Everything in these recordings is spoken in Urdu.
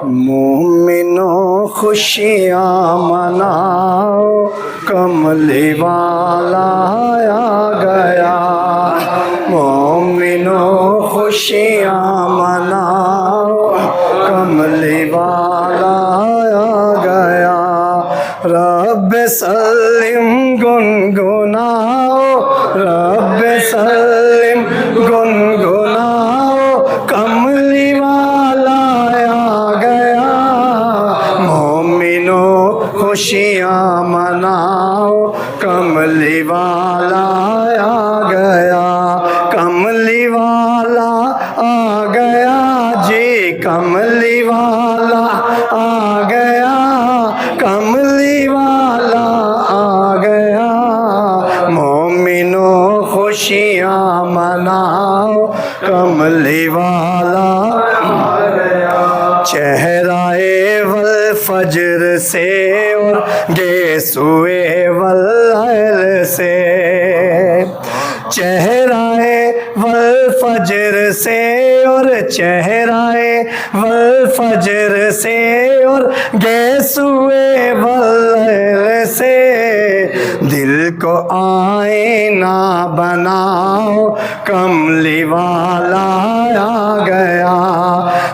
مومنوں خوشیاں مناؤ، کملی والا آ گیا۔ مومنوں خوشیاں مناؤ، کملی والا آ گیا۔ رب سلم گنگناؤ، رب سلم گنگناؤ، کملی والا آ گیا۔ مومنوں خوشیاں مناؤ، کملی والا آ گیا۔ کملی والا آ گیا جی، کملی والا آ گیا، کملی والا آ گیا۔ مومنوں خوشیاں مناؤ، کملی والا آ گیا۔ چہرائے والفجر سے اور گیسوئے واللیل سے، چہرائے والفجر سے اور چہرائے والفجر سے اور گیسوئے واللیل سے، دل کو آئینہ بناؤ، کملی والا آ گیا۔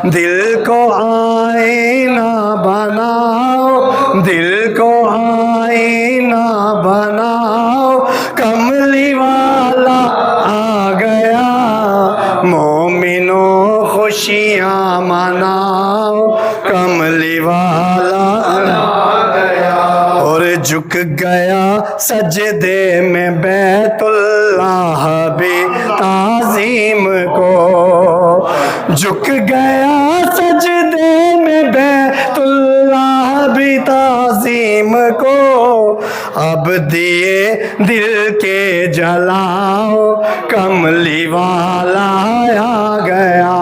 دل کو آئینہ بناؤ، دل کو آئینہ بناؤ، کملی والا آ گیا۔ مومنوں خوشیاں مناؤ، کملی والا آ گیا۔ اور جھک گیا سجدے میں بیت اللہ بھی تعظیم کو، جھک گیا سجدے میں بیت اللہ بھی تعظیم کو۔ اب دیے دل کے جلاؤ، کملی والا آ گیا۔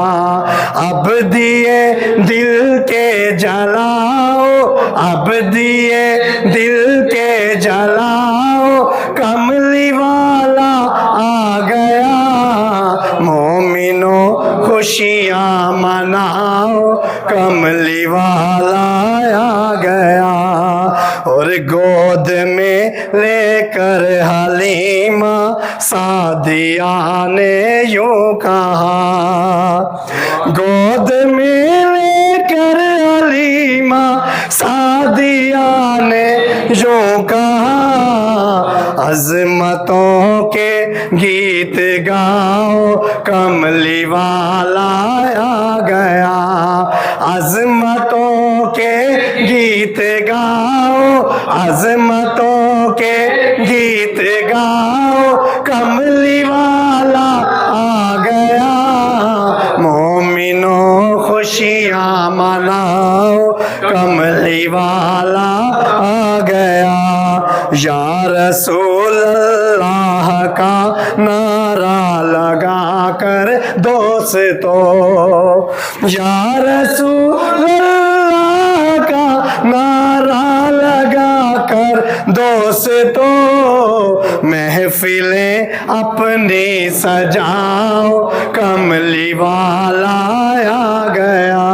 اب دیے دل کے جلاؤ، اب دیے دل کے جلاؤ، کملی والا آ گیا۔ مومنوں خوشیاں مناؤ، کملی والا آ گیا۔ اور گود میں لے کر حلیمہ سعدیہ نے یوں کہا، گود میں لے کر حلیمہ سعدیہ نے یوں کہا، عظمتوں کے گیت گاؤ، کملی والا آ گیا۔ عظمتوں کے گیت گاؤ، عظمتوں کے گیت گاؤ، کملی والا آ گیا۔ مومنوں خوشیاں مناؤ، کملی والا آ گیا۔ یا رسول اللہ کا نعرہ لگا کر دوستو، یا رسول اللہ کا نعرہ لگا کر دوستو، محفلیں اپنی سجاؤ، کملی والا آ گیا۔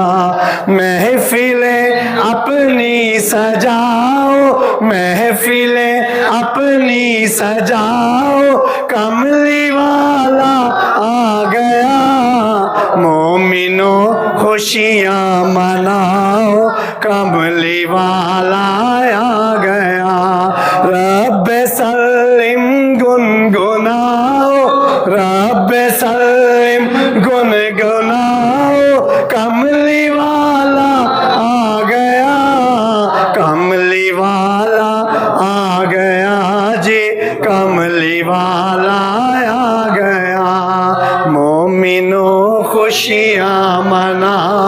محفلیں اپنی سجاؤ، محفلیں اپنی سجاؤ، کملی والا آ گیا۔ مومنوں خوشیاں مناؤ، کملی والا آ گیا۔ رب سلم گنگناؤ، رب سلم گنگناؤ، کملی والا آ گیا، کملی والا آ گیا جی، کملی والا آ گیا۔ مومنوں خوشیاں مناؤ،